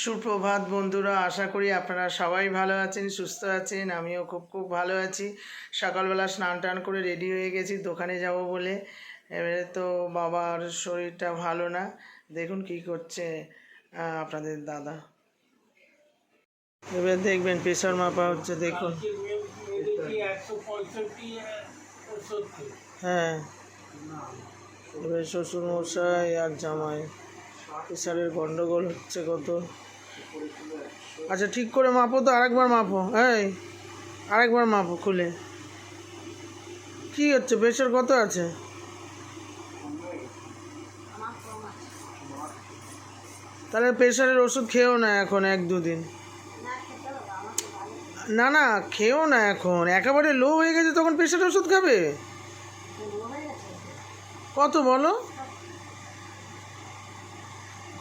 সুপ্রভাত বন্ধুরা, আশা করি আপনারা সবাই ভালো আছেন, সুস্থ আছেন। আমিও খুব ভালো আছি। সকালবেলা স্নান টান করে রেডি হয়ে গেছি দোকানে যাব বলে। এবারে তো বাবার শরীরটা ভালো না, দেখুন কি করছে আপনাদের দাদা। এবার দেখবেন প্রেশার মাপা হচ্ছে, দেখুন। হ্যাঁ, এবার শ্বশুরমশাই আর জামাই প্রেশারের গন্ডগোল হচ্ছে কত। আচ্ছা, ঠিক করে মাপো তো, আরেকবার মাপো। এই আরেকবার মাপো খুলে। কি হচ্ছে, প্রেশার কত আছে? তাহলে প্রেশারের ওষুধ খেও না এখন 1-2 দিন। না না, খেও না এখন, একেবারে লো হয়ে গেছে তখন প্রেশারের ওষুধ খাবে? কত বলো?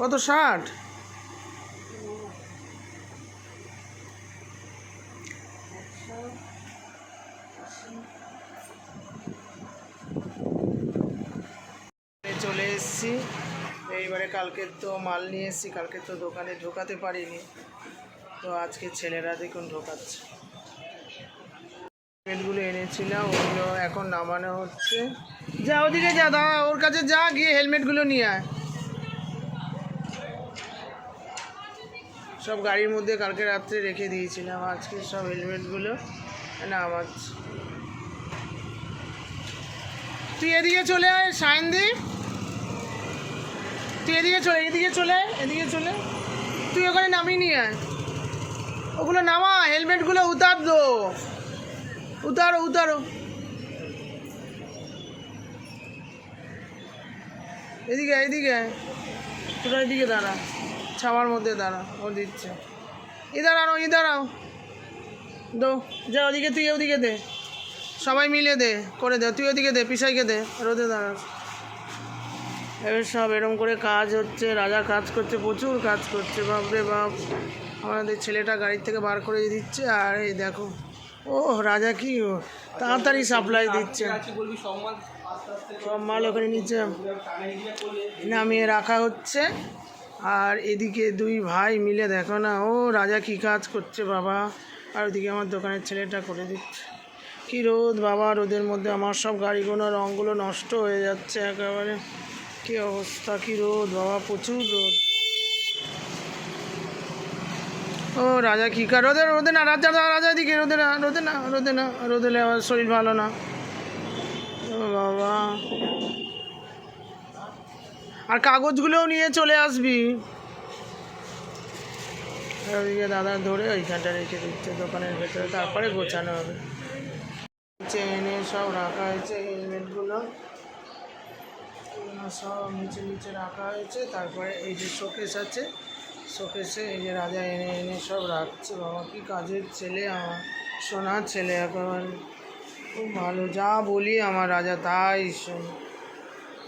কত, 60? চলে এসেছি এইবারে। কালকে তো মাল নিয়ে এসেছি, কালকে তো দোকানে ঢোকাতে পারিনি, তো আজকে ছেলেরা দেখুন ঢোকাচ্ছে। হেলমেটগুলো এনেছিলাম, ওগুলো এখন নামানো হচ্ছে। যা ওদিকে যা, দাদা ওর কাছে যা, গিয়ে হেলমেটগুলো নিয়ে আয়। সব গাড়ির মধ্যে কালকে রাত্রে রেখে দিয়েছিলাম, আজকে সব হেলমেটগুলো নামাচ্ছি। তুই এদিকে চলে আয় সায়নদীপ, তুই এদিকে চলে তুই ওখানে নামিয়ে নিয়ে আয়। ওগুলো নামা, হেলমেটগুলো উতার দো, উতারো। এদিকে তোরা এদিকে দাঁড়া, ছাওয়ার মধ্যে দাঁড়া, ও দিচ্ছে। দাঁড়াও দো, যা ওদিকে, তুই ওদিকে দে, সবাই মিলে দে, করে দে। তুই ওদিকে দে, পিসাইকে দে, রোদে দাঁড়া। এবার সব এরম করে কাজ হচ্ছে, রাজা কাজ করছে, প্রচুর কাজ করছে, বাপরে বাপ। আমাদের ছেলেটা গাড়ির থেকে বার করে দিচ্ছে, আর এই দেখো, ও রাজা কি তাড়াতাড়ি সাপ্লাই দিচ্ছে। সব মাল ওখানে নিচে নামিয়ে রাখা হচ্ছে, আর এদিকে দুই ভাই মিলে দেখো না, ও রাজা কি কাজ করছে বাবা। আর ওদিকে আমার দোকানের ছেলেটা করে দিচ্ছে। কি রোদ বাবা, রোদের মধ্যে আমার সব গাড়িগুলো রঙগুলো নষ্ট হয়ে যাচ্ছে একেবারে। কি অবস্থা, কি রোদ বাবা, প্রচুর রোদ। ও রাজা কি কাজ, রোদে না, রাজা এদিকে, রোদে না, রোদেলে আমার শরীর ভালো না। ও বাবা, আর কাগজগুলোও নিয়ে চলে আসবি। ওইদিকে দাদা ধরে ওইখানটা রেখে দিচ্ছে দোকানের ভেতরে, তারপরে গোছানো হবে। নিচে এনে সব রাখা হয়েছে হেলমেটগুলো, সব নিচে রাখা হয়েছে। তারপরে এই যে শোকেস আছে, শোকেসে এই যে রাজা এনে সব রাখছে। বাবা কি কাজের ছেলে, আমার সোনার ছেলে, একেবারে খুব ভালো। যা বলি আমার রাজা তাই শোন।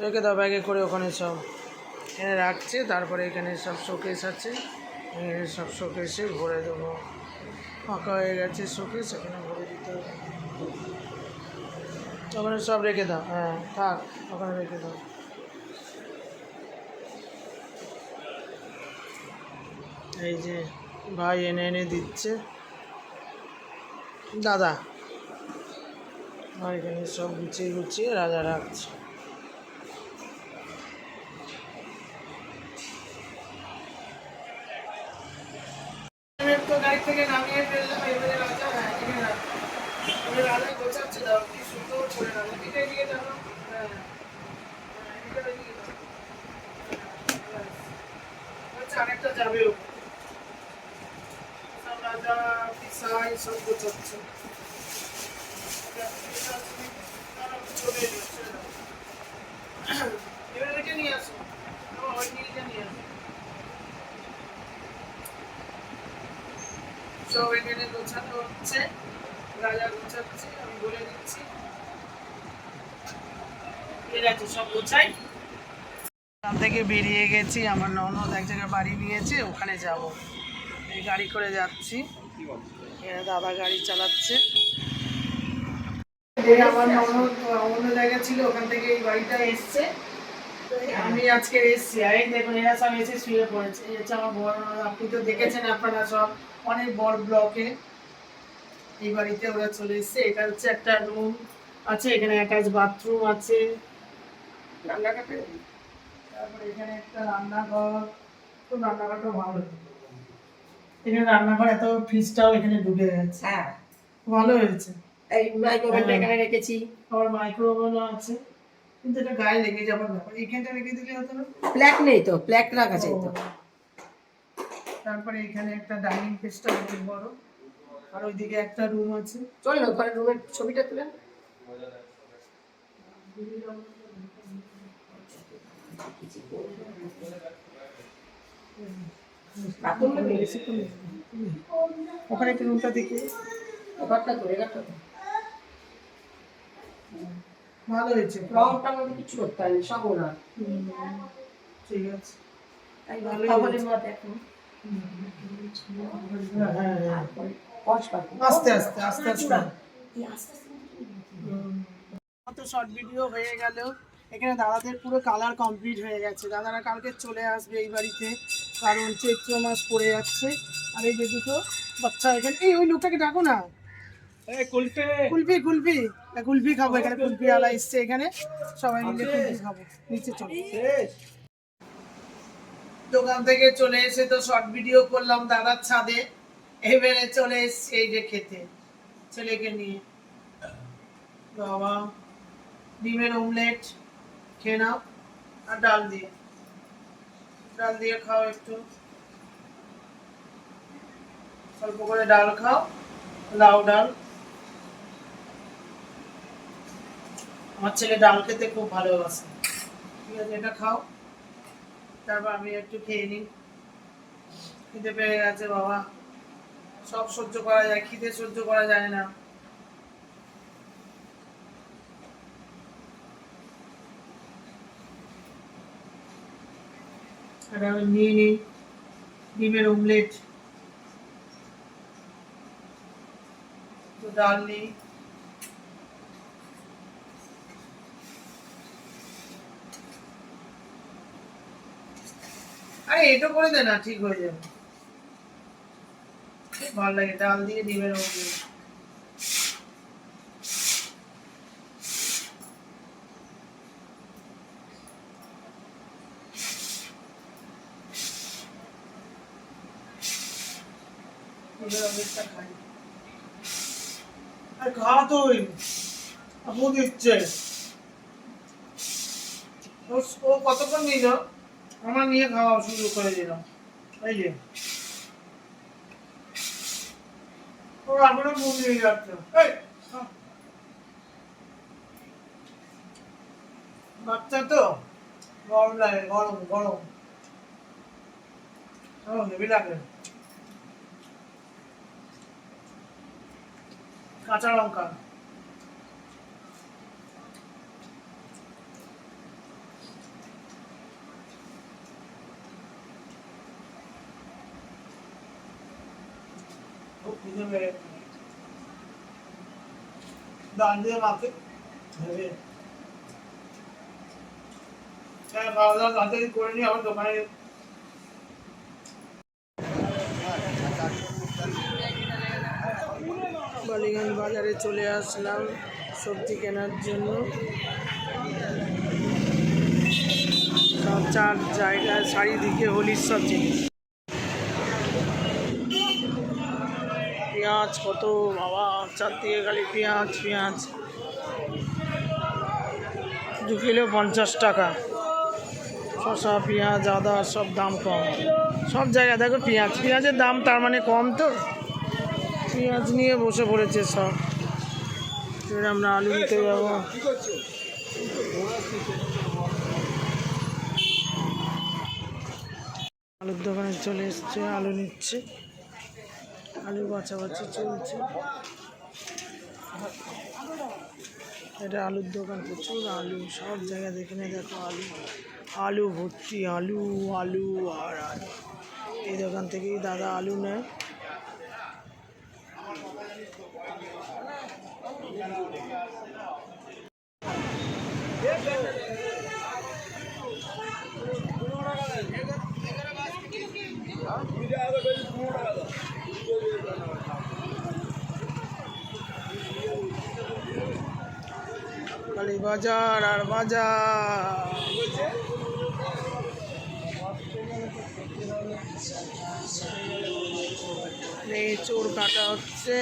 রেখে দাও ব্যাগে করে, ওখানে সব এনে রাখছে। তারপরে এখানে সব শোকেস আছে, সব শোকেসে ভরে দেবো। ফাঁকা হয়ে গেছে শোকেস, এখানে ভরে দিতে হবে। ওখানে সব রেখে দাও, হ্যাঁ থাক, ওখানে রেখে দাও। এই যে ভাই এনে দিচ্ছে দাদা, আর এখানে সব গুছিয়ে রাজা রাখছে। তো গাড়ি থেকে নামিয়ে ফেললাম, এবারে রাজা, হ্যাঁ এখানে রাখছে। রাজা গোছাচ্ছে, দাও কি সুন্দর করে রাজা। এদিকে যাবো, হ্যাঁ এদিকে দাও। আচ্ছা, আরেকটা যাবে, সব রাজা পিসাই সব গোছাচ্ছে। এবার রেখে নিয়ে আসো, ওই নিয়ে আসো। সব এখানে গোছানো হচ্ছে, রাজা গোছাচ্ছে, আমি বলে দিচ্ছি। ঠিক আছে, সব গোছাই। এখান থেকে বেরিয়ে গেছি, আমার ননদ এক জায়গায় বাড়ি নিয়েছে, ওখানে যাব। এই গাড়ি করে যাচ্ছি, দাদা গাড়ি চালাচ্ছে। আমার ননদ অন্য জায়গা ছিল, ওখান থেকে এই বাড়িটা এসছে, আমি আজকে এসেছি, এই দেখুন এরা সব এসে শুয়ে পড়েছে। এই হচ্ছে আমার বড় ননদ, আপনি তো দেখেছেন আপনারা সব অনেক বড় ব্লকে। এই বাড়িতে ওরা চলে এসেছে। এটা হচ্ছে একটা রুম আছে, এখানে অ্যাটাচ বাথরুম আছে, রান্নাঘাটে। তারপরে এখানে একটা রান্নাঘর, তো রান্নাঘরটা ভালো। এখানে রান্নাঘর, এত ফ্রিজটাও এখানে ঢুকে গেছে। হ্যাঁ, ভালো হয়েছে। এই মাইক্রোওভেনটা এখানে রেখেছি, আবার মাইক্রোওভেনও আছে, কিন্তু এটা গায়ে লেগে যাবার ব্যাপার। এখানটা রেখে দিলে হতো না? প্ল্যাক নেই তো, প্ল্যাক রাখা চাই তো। তারপরে এখানে একটা ডাইনিং স্পেসটা অনেক বড়, আর ওইদিকে একটা রুম আছে। চল না ঘরের রুমের ছবিটা তুলেন। ওখানে একটা রুমটা দেখি, ঘরটা তো এগারটা ভালো হয়েছে। রংটা মধ্যে কিছু করতে হয়নি, সব ওরা। ঠিক আছে, আস্তে আস্তে আস্তে আস্তে কত শর্ট ভিডিও হয়ে গেল। এখানে দাদাদের পুরো কালার কমপ্লিট হয়ে গেছে। দাদারা কালকে চলে আসবে এই বাড়িতে, কারণ চৈত্র মাস পড়ে যাচ্ছে। আর এই যে দুটো বাচ্চা এখানে, এই ওই লোকটাকে ডাকো না, কুলফি কুলফি কুলফি কুলফি খাবো। এখানে কুলফি আলা এসছে, এখানে সবাই মিলে কুলফি খাবো। নিচে চলো। দোকান থেকে চলে এসে তো শর্ট ভিডিও করলাম দাদার ছাদে, এবারে চলে এসছি এই যে খেতে ছেলেকে নিয়ে। বাবা, ডিমের অমলেট খেয়ে নাও, আর ডাল দিয়ে খাও, একটু অল্প করে ডাল খাও, লাউ ডাল। আমার ছেলে ডাল খেতে খুব ভালোবাসে। ঠিক আছে, এটা খাও, তারপর আমি একটু খেয়ে নিই। খিদে পেয়ে গেছে বাবা, সব সহ্য করা যায়, খিদে সহ্য করা যায় না। এটা আমি নিয়ে নিই ডিমের অমলেট, তো ডাল নিই। আরে এটা করে দে না, ঠিক হয়ে যাবে। ভালো লাগে ডাল দিয়ে ডিমের অমলেট। আর খা তুই, আপু দিচ্ছে। ও কতক্ষণ নিল, আমার নিয়ে খাওয়া শুরু করে দিলাম। এই যে ও এখনো মুখ নিয়ে যাচ্ছে। বাচ্চা তো গরম লাগে, গরম গরম হেভি লাগে। কাঁচা লঙ্কা, ডাল দিয়ে মাখে হেভি। খাওয়া দাওয়া তাড়াতাড়ি করে নিয়ে আবার দোকানে বালিগঞ্জ বাজারে চলে আসলাম সবজি কেনার জন্য। সব চার জায়গায় চারিদিকে হোলির সব জিনিস। পেঁয়াজ কত বাবা, চারদিকে খালি পেঁয়াজ পেঁয়াজ। 2 কিলো 50 টাকা। শসা, পেঁয়াজ, আদা সব দাম কম। সব জায়গায় দেখো পেঁয়াজের দাম, তার মানে কম তো। পেঁয়াজ নিয়ে বসে পড়েছে সব। এবার আমরা আলু নিতে যাবো। আলুর দোকানে চলে এসছে, আলু নিচ্ছে, আলু বাছাবাছি চলছে। এটা আলুর দোকান, প্রচুর আলু, সব জায়গায় এখানে দেখো আলু, আলু ভর্তি, আলু আলু আর আলু। এই দোকান থেকেই দাদা আলু নেয়। খালি বাজার আর বাজার। চোর কাটা হচ্ছে।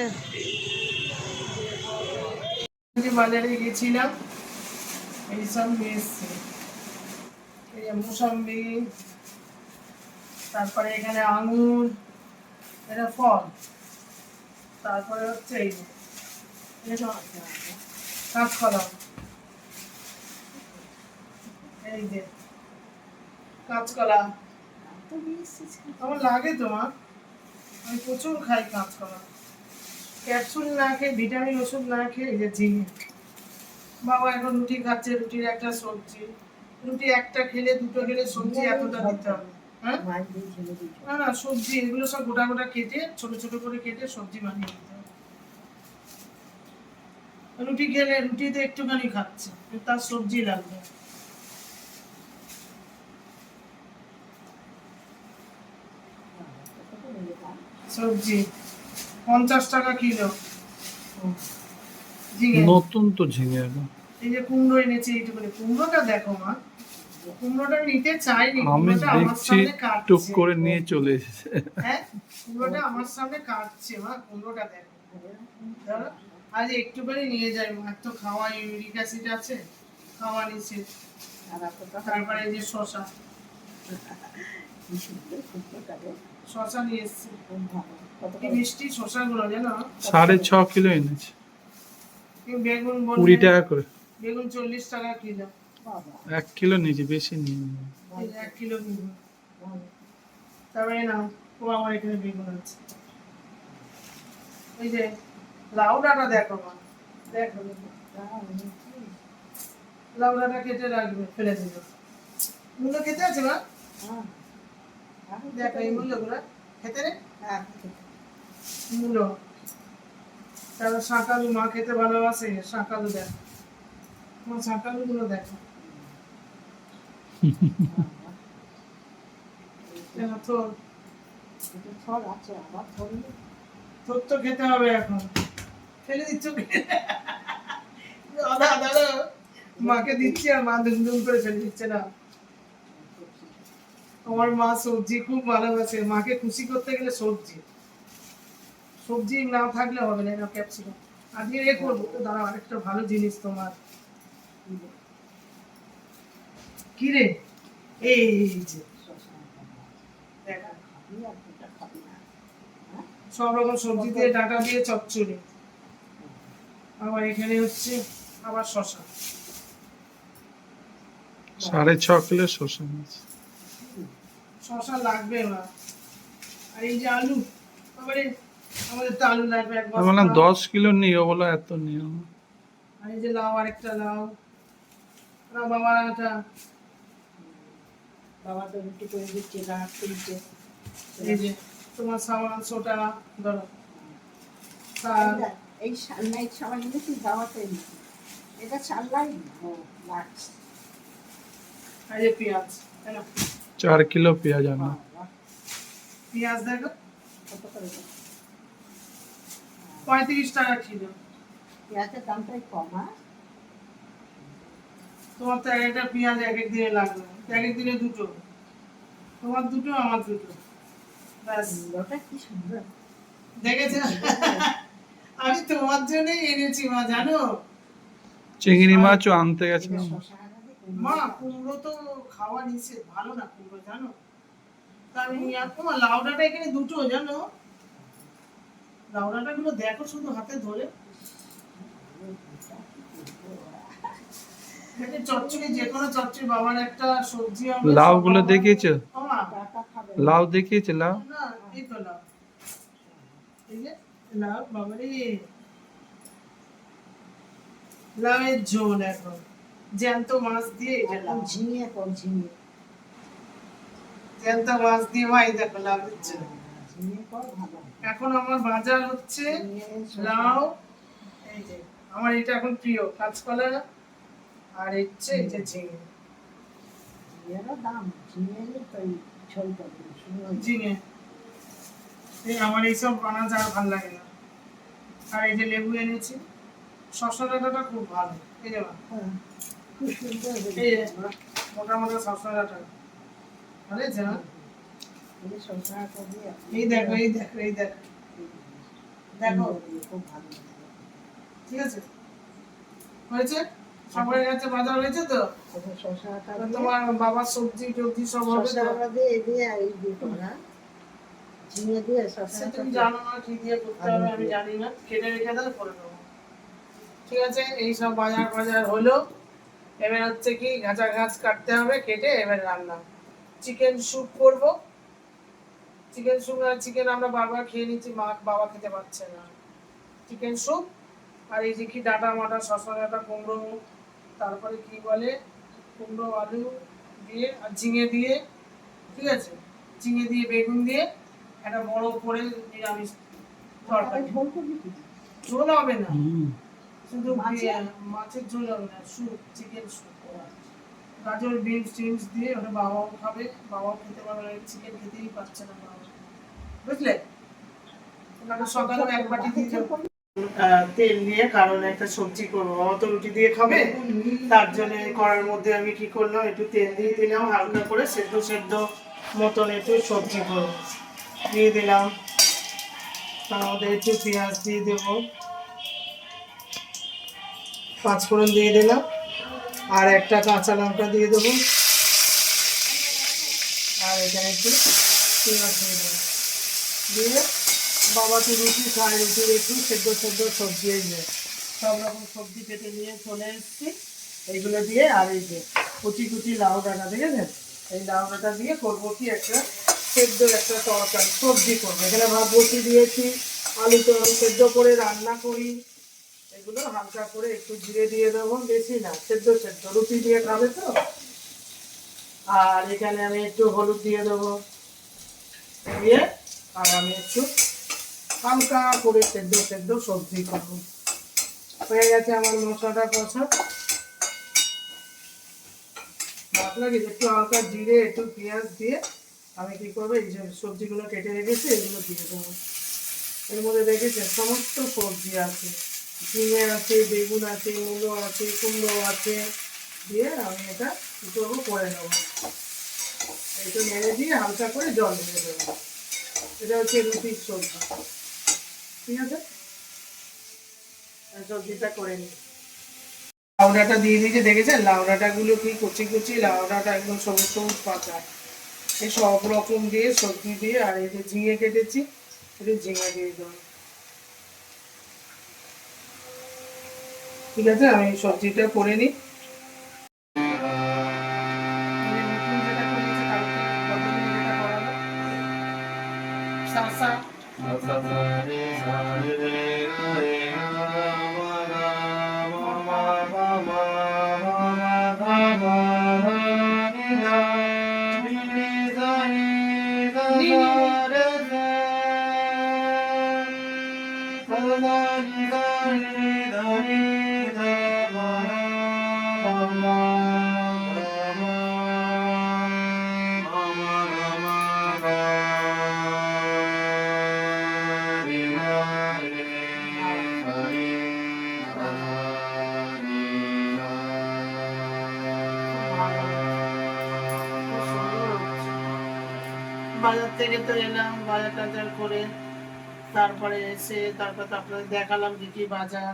বাজারে গেছিলাম, এইসব নিয়ে এসছি। এই যে মুসাম্বি, তারপরে এখানে আঙুর, এটা ফল, তারপরে হচ্ছে এই কাঁচকলা, এই যে কাঁচকলা আমার লাগে তোমার, আমি প্রচুর খাই কাঁচকলা। ক্যাপসুল না খেয়ে, ভিটামিন ওষুধ না খেয়ে, এই যে ঝিঙে। বাবা এখন রুটি খাচ্ছে, রুটির একটা সবজি, রুটি একটা খেলে দুটো খেলে সবজি এতটা দিতে হবে। হ্যাঁ না না, সবজি এগুলো সব গোটা গোটা কেটে ছোট ছোট করে কেটে সবজি বানিয়ে দিতে হবে। রুটি খেলে রুটিতে একটুখানি খাচ্ছে, তার সবজি লাগবে। সবজি 50 টাকা কিলো। ঝিঙে নতুন তো ঝিঙে। এই যে কুমড়ো এনেছি এইটুকুনি। কুমড়োটা দেখো মা, কুমড়োটা নিতে চাইনি, আমি কুমড়োটা আমার দেখছি সামনে টুক কাটছে। করে নিয়ে চলে এসেছে। হ্যাঁ, কুমড়োটা আমার সামনে কাটছে মা, কুমড়োটা দেখো। ধরো আজ একটুখানি নিয়ে যাই, মা তো খাওয়া ইউরিক অ্যাসিড আছে, খাওয়া নিচে। তারপরে এই যে শশা, শশা নিয়ে এসছি। কি মিষ্টি শশাগুলো জানো। 6.5 কিলো এনেছে, বেগুন 20 বললে, টাকা করে। বেগুন 40 টাকা কিলো। 1 কিলো নিয়েছি, বেশি নিয়ে। এই যে 1 কিলো বেগুন। তারপরে না, ও আমার এখানে বেগুন আছে। এই যে লাউ ডাঁটা দেখো মা, দেখো লাউ ডাঁটা কেটে রাখবে, ফেলে দিবে। মূলো খেতে আছে মা, দেখো এই মূল্যগুলো খেতে রে। মূলো, তারপর শাঁকালু, মা খেতে ভালোবাসে শাঁকালু। দেখো তোমার শাঁকালু গুলো দেখো। তোর তো খেতে হবে এখন, ফেলে দিচ্ছ। দাদা দাদা মাকে দিচ্ছি আর মা দুম দুম করে ফেলে দিচ্ছে না। আমার মা সবজি খুব ভালোবাসে, মাকে খুশি করতে গেলে সবজি, সবজি না থাকলে হবে না। ক্যাপসিকাম আজকে এ করবো তো, দাঁড়াও আরেকটা ভালো জিনিস তোমার। কি রে, এই যে দেখো, সব রকম সবজি দিয়ে ডাঁটা দিয়ে চচ্চড়ি। আবার এখানে হচ্ছে আবার শশা, 6.5 কিলো শসা নিয়েছে। শশা লাগবে না। আর এই যে আলু, আমাদের তো আলু লাগবে এক আমি বললাম বস্তা। 10 কিলো নিও, বলো এত নিও। আর এই যে লাউ, আরেকটা লাউ। বাবা এটা বাবা তো রুটি করে দিচ্ছে, রাত তুলছে। এই যে তোমার সামান সোটা ধরো, শাক, এই সান্নাই সবাই এনেছি দাওয়াতে এনেছি, এটা সাল্লাই লাগছে। আর এই পেঁয়াজ, তাই না? 4 কিলো পেঁয়াজ আনা। পেঁয়াজ দেখো কত করে দাও? 35 টাকা কিলো। পেঁয়াজের দামটাই কম। হ্যাঁ, তোমার তো একটা পেঁয়াজ এক এক দিনে লাগবে, এক এক দিনে দুটো, তোমার দুটো আমার দুটো, ব্যাস। ওটা কি সুন্দর দেখেছো, আমি তোমার জন্যই এনেছি মা, জানো। চিংড়ি মাছও আনতে গেছে। মা কুমড়ো তো খাওয়া নিষেধ, ভালো না কুমড়ো, জানো। তা আমি নিয়ে আসবো। মা লাউ ডাঁটা এখানে দুটো, জানো। লাউ ডাঁটা গুলো দেখো শুধু হাতে ধরে। একটা চচ্চড়ি, যে কোনো চচ্চড়ি, বাবার একটা সবজি। লাউ গুলো দেখিয়েছো? মা লাউ দেখিয়েছে? লাউ না, এই তো লাউ, এই যে লাউ, বাবারে লাউয়ের ঝোল এখন, জ্যান্ত মাছ দিয়ে। এই যে লাউ, ঝিঙে কর, ঝিঙে জ্যান্ত মাছ দিয়ে মা, এই দেখো লাউ দিচ্ছে। ঝিঙে কর ভালো। এখন আমার বাজার হচ্ছে লাউ, এই যে আমার এটা এখন প্রিয় কাঁচকলা, আর হচ্ছে এই যে ঝিঙে। ঝিঙেরও দাম, ঝিঙেরই তো এই ঝোলটা ঝিঙে, এই আমার এইসব আনাজ আর ভালো লাগে না। আর এই যে লেবু এনেছি, শসা ডাঁটাটা খুব ভালো। এই যে মা, হ্যাঁ, খুব সুন্দর হয়েছে। এই যে মোটা মোটা শসা ডাঁটা ভালো হয়েছে না? এই যে শসা আটা দিয়ে এই দেখো এই দেখো এই দেখো দেখো, খুব ভালো লাগে। ঠিক আছে হয়েছে, সবার কাছে বাজার হয়েছে তো? আচ্ছা, শসা আটা আর দিয়ে তোমার বাবার সবজি টবজি সব হবে শসা তো? আটা দিয়ে এই দিয়ে আর এই দিয়ে করা, ঝিঙে দিয়ে শসা সে আটা তুমি দিয়ে। জানো না কি দিয়ে করতে হবে, আমি জানি না, কেটে রেখে দাও করে দেবো। ঠিক আছে, এই সব বাজার বাজার হলো, এবার হচ্ছে কি গাছা গাছ কাটতে হবে, কেটে এবার রান্না। চিকেন স্যুপ করব, চিকেন স্যুপ আর চিকেন আমরা বারবার খেয়ে নিচ্ছি, মা বাবা খেতে পারছে না। চিকেন স্যুপ আর এই যে কি ডাটা মাটা শসা ডাটা কুমড়ো, তারপরে কি বলে কুমড়ো আলু দিয়ে আর ঝিঙে দিয়ে, ঠিক আছে, ঝিঙে দিয়ে বেগুন দিয়ে একটা বড় করে নিরামিষ তরকারি। ঝোল করবি কি? ঝোল হবে না, শুধু মাছের? মাছের ঝোল হবে না, স্যুপ, চিকেন স্যুপ। গাজর বিনস টিনস দিয়ে ওটা বাবাও খাবে, বাবাও খেতে পারবে, চিকেন খেতেই পারছে না বাবা, বুঝলে? ওনাকে সকালে এক বাটি দিয়ে দেবো। তেল দিয়ে, কারণ একটা সবজি করবো, বাবা তো রুটি দিয়ে খাবে, তার জন্য কড়ার মধ্যে আমি কি করলাম, একটু তেল দিয়ে দিলাম হালকা করে, সেদ্ধ সেদ্ধ মতন একটু সবজি করবো, দিয়ে দিলাম। তার মধ্যে একটু পেঁয়াজ দিয়ে দেবো, পাঁচফোড়ন দিয়ে দিলাম, আর একটা কাঁচা লঙ্কা দিয়ে দেবো, আর এখানে একটু পেঁয়াজ দিয়ে দেবো, দিয়ে বাবা তো রুটি খায়, রুটির একটু সেদ্ধ সেদ্ধ সবজি, এই যে সব রকম সবজি কেটে নিয়ে চলে এসেছি, এইগুলো দিয়ে, আর এই যে কুচি কুচি লাউ ডাঁটা, দেখেছেন, এই লাউ ডাঁটা দিয়ে করবো কি একটা সেদ্ধ একটা তরকারি সবজি করবো। এখানে ভাত বসিয়ে দিয়েছি, আলু তো আমি সেদ্ধ করে রান্না করি, এগুলো হালকা করে একটু জিরে দিয়ে দেবো, বেশি না, সেদ্ধ সেদ্ধ রুটি দিয়ে খাবে তো। আর এখানে আমি একটু হলুদ দিয়ে দেবো, দিয়ে আর আমি একটু হালকা করে সেদ্ধ সেদ্ধ সবজি করবো। হয়ে গেছে আমার মশলাটা কষা, মশলা কি একটু হালকা জিরে একটু পেঁয়াজ দিয়ে আমি কি করবো, এই যে সবজিগুলো কেটে রেখেছি এগুলো দিয়ে দেবো। এর মধ্যে দেখেছেন সমস্ত সবজি আছে, ঝিঙে আছে, বেগুন আছে, মূলো আছে, কুমড়ো আছে, দিয়ে আমি এটা কি করবো করে নেবো, একটু নেড়ে দিয়ে হালকা করে জল ঢেলে দেবো। এটা হচ্ছে রুটির সবজি, ঠিক আছে, সবজিটা করে নিই। লাউ ডাঁটা দিয়ে দিয়েছে, দেখেছেন লাউ ডাঁটাগুলো কি কচি কচি, লাউ ডাঁটা একদম সবুজ সবুজ পাতা, এই সব রকম দিয়ে সবজি দিয়ে, আর এই যে ঝিঙে কেটেছি একটু ঝিঙে দিয়ে দেবো। ঠিক আছে, আমি সবজিটা করে নিই। বাজার থেকে তো এলাম, বাজার টাজার করে তারপরে এসে তারপর তো আপনাদের দেখালাম কি কি বাজার,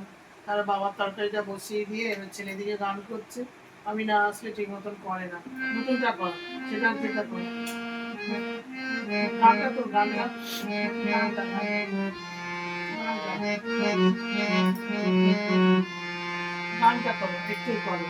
আর বাবার তরকারিটা বসিয়ে দিয়ে এবার ছেলেদিকে গান করছে, আমি না আসলে ঠিক মতন করে না, নতুনটা কর, সেটা যেটা করে গানটা তো গানটা গানটা গানটা করো, একটু করো।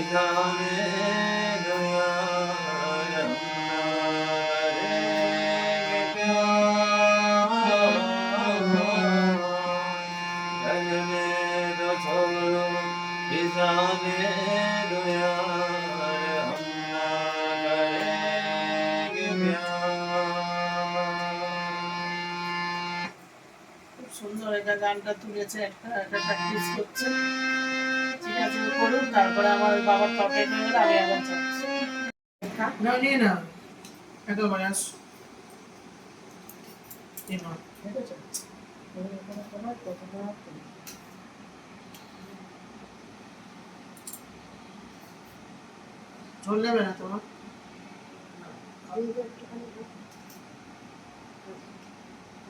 খুব সুন্দর এটা গানটা তুলেছে, একটা প্র্যাকটিস করছে। ঠিক আছে, ও করুন, তারপরে আমার বাবার টপে হয়ে গেলে আমি আবার যাচ্ছি। না নিয়ে না, একেবারে আস দেখেছো? তোমার কতটা ঝোল নেবে না তোমার? আমি তো একটুখানি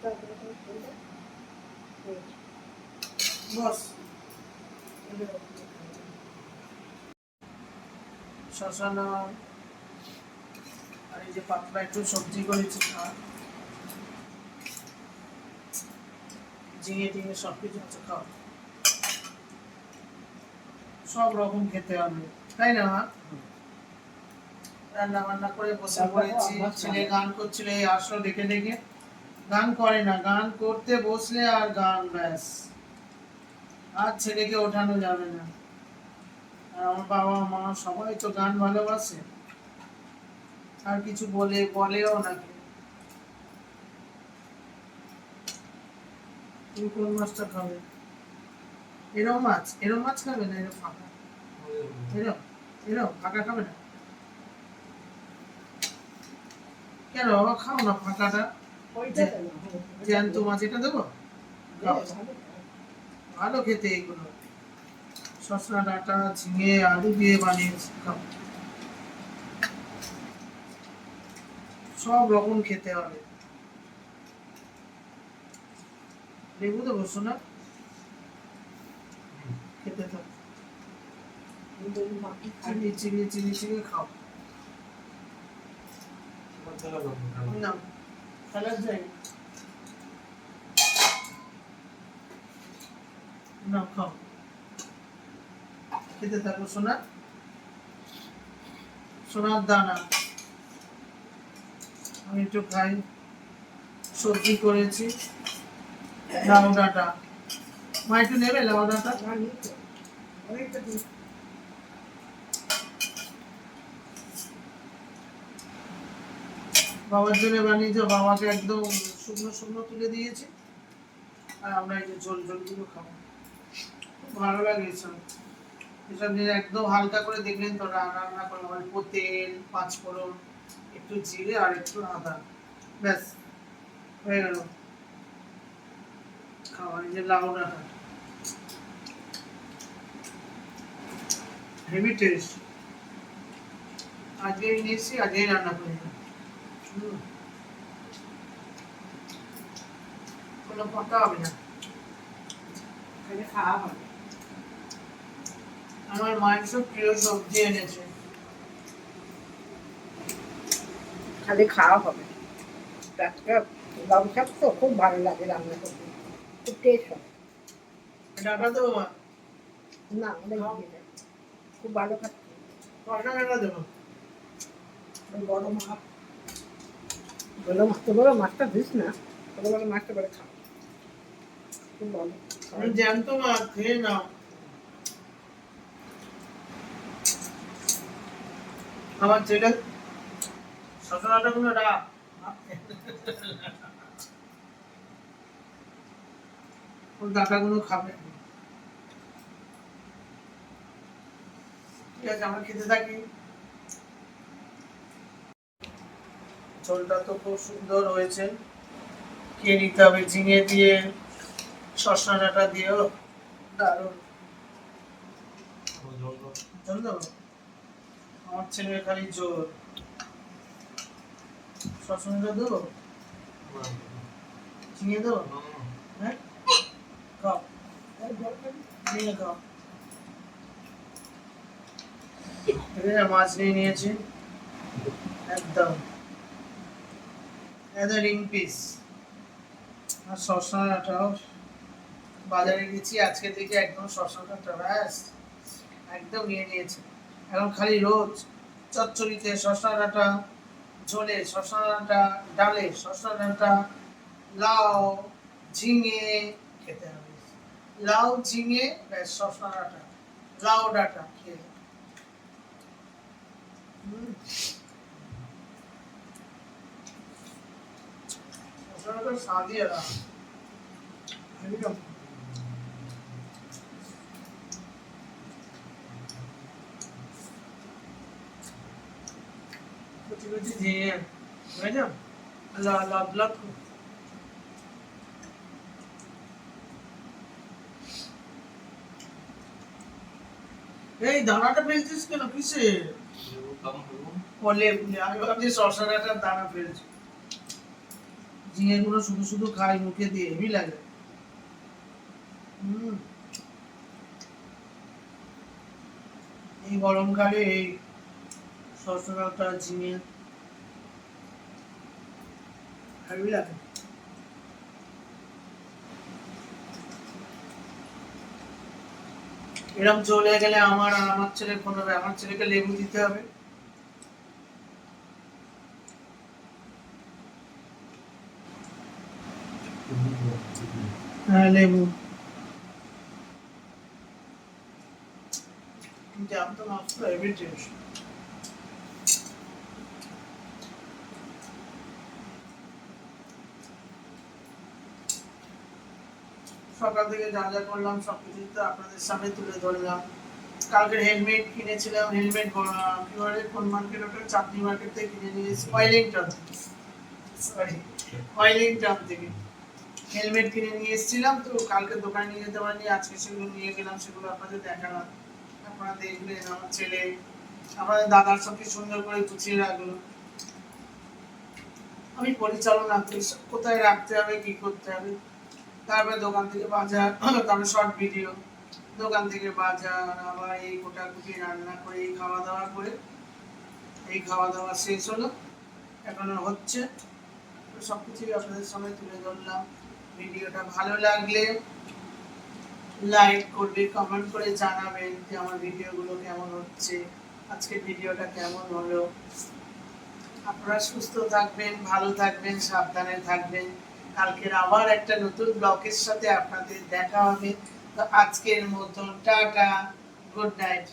তারপরে তুমি বলবে বস শশা নাও, আর এই যে পাতলা একটু সবজি করেছি, খাও। ঝিঙে টিঙে সব কিছু আছে, খাও। সব রকম খেতে হবে, তাই না মা? রান্না বান্না করে বসে পড়েছি, ছেলে গান করছিল, এই আসলো দেখে দেখে। গান করে না, গান করতে বসলে আর গান ব্যাস, আর ছেলেকে ওঠানো যাবে না। আর আমার বাবা মা সবাই তো গান ভালোবাসে, আর কিছু বলেও নাকি। তুমি কোন মাছটা খাবে? এরম মাছ খাবে না, এরম ফাঁকা, এরম ফাঁকা খাবে না কেন বাবা? খাও না ফাঁকাটা, ওইটা তো না, জ্যান্ত মাছ এটা দেবো, খাও। ভালো খেতে এগুলো, শসা ডাঁটা ঝিঙে আলু দিয়ে বানিয়েছি, খাও। সব রকম খেতে হবে। লেবু দেবো শোনা, খেতে থাক, চিনি চিনি চিনি চিনি খাও। না খেলার যাই না, খাও, খেতে থাকো সোনা, সোনার দানা। আমি একটু খাই, সবজি করেছি, লাউ ডাঁটা। মা একটু নেবে লাউ ডাঁটা? অনেকটা দিন বাবার জন্য বানিয়েছে, বাবাকে একদম শুকনো শুকনো তুলে দিয়েছি, আর আমরা এই যে ঝোল ঝোলগুলো খাবো, খুব ভালো লাগে এসব। এসব জিনিস একদম হালকা করে দেখলেন তো, রান্না করে অল্প তেল, পাঁচফোড়ন, একটু জিরে আর একটু আদা, ব্যাস হয়ে গেল খাওয়া। এই যে লাউ ডাঁটা, হেভি টেস্ট। আজকে নিয়েছি, আজকেই রান্না করে কোনো কথা হবে না, খালি খাওয়া হবে। আমার মায়ের সব প্রিয় সবজি এনেছে। খালি খাওয়া হবে। টাটকা লাউ শাক তো খুব ভালো লাগে রান্না করতে, খুব টেস্ট হয়। ডাঁটা দেবো মা? না অনেক দিয়ে দেয়। খুব ভালো খাচ্ছে। কটা ডাঁটা দেবো? ওই বড় মাছ, বড় মাছ তো বড় মাছটা দিস না, ছোট বড় মাছটা করে খাও, খুব ভালো। আমি জ্যান্ত মাছ, খেয়ে নাও। আমার ছেলে শশাটা গুলো রাখ, ওর ডাঁটাগুলো খাবে। ঠিক আছে, আমরা খেতে থাকি। ঝোলটা তো খুব সুন্দর হয়েছে, খেয়ে নিতে হবে। ঝিঙে দিয়ে, শসা ডাঁটা দিয়েও দারুণ। ঝোল দেবো? আমার ছেলে খালি জোর। শসা ডাঁটা দেবো? ঝিঙে দেবো? হ্যাঁ, খাও, ঝিঙে খাও। মাছ নিয়ে নিয়েছি, একদম রিং পিস। আর শশাটাও বাজারে গেছি আজকে থেকে, একদম শশাটা ব্যাস একদম নিয়ে নিয়েছি। এখন খালি রোজ চচ্চড়িতে শসা ডাঁটা, ঝোলে শসা ডাঁটা, ডালে শসা ডাঁটা, লাউ, ঝিঙে খেতে হবে। লাউ, ঝিঙে, ব্যাস শসা ডাঁটা, লাউ ডাঁটা খেয়ে শসা ডাঁটার স্বাদই আলাদা। একদম কুচি কুচি ঝিঙে, বুঝেছো? লাভ লাভ। এই দানাটা ফেলছিস কেন, কিসে? আমি ভাবছি শসা ডাঁটার দানা ফেলছি। ঝিঙে গুলো শুধু শুধু খাই মুখে দিয়ে, হেভি লাগে। এই গরমকালে এই শসা ডাঁটা, ঝিঙে হেভি লাগে। এরকম চলে গেলে আমার আর আমার ছেলে কোনো, আমার ছেলেকে লেবু দিতে হবে। হ্যাঁ লেবু, জ্যাম তো নষ্ট, হেভি টেস্ট। সকাল থেকে যা যা করলাম সবকিছু তো আপনাদের সামনে তুলে ধরলাম। কালকে হেলমেট কিনেছিলাম, হেলমেট কি বলে কোন মার্কেট, ওটা চাঁদনি মার্কেট থেকে কিনে নিয়ে এসেছি, ওয়েলিংটন, সরি ওয়েলিংটন থেকে হেলমেট কিনে নিয়ে এসেছিলাম। তো কালকে দোকানে নিয়ে যেতে পারিনি, আজকে সেগুলো নিয়ে গেলাম, সেগুলো আপনাদের দেখালাম। আপনারা দেখলেন, আমার ছেলে আমাদের দাদার সব কি সুন্দর করে গুছিয়ে রাখলো। আমি পরিচালনা করি, কোথায় রাখতে হবে, কি করতে হবে। তারপরে দোকান থেকে বাজার, তারপরে শর্ট ভিডিও, দোকান থেকে বাজার, আবার এই কোটাকুটি রান্না করে এই খাওয়া দাওয়া করে, এই খাওয়া দাওয়া শেষ হলো, এখনো হচ্ছে। সব কিছুই আপনাদের সামনে তুলে ধরলাম। ভিডিওটা ভালো লাগলে লাইক করবে, কমেন্ট করে জানাবেন যে আমার ভিডিওগুলো কেমন হচ্ছে, আজকের ভিডিওটা কেমন হলো। আপনারা সুস্থ থাকবেন, ভালো থাকবেন, সাবধানে থাকবেন। কালকের আবার একটা নতুন ব্লগের সাথে আপনাদের দেখা হবে। তো আজকের মতন টাটা, গুড নাইট।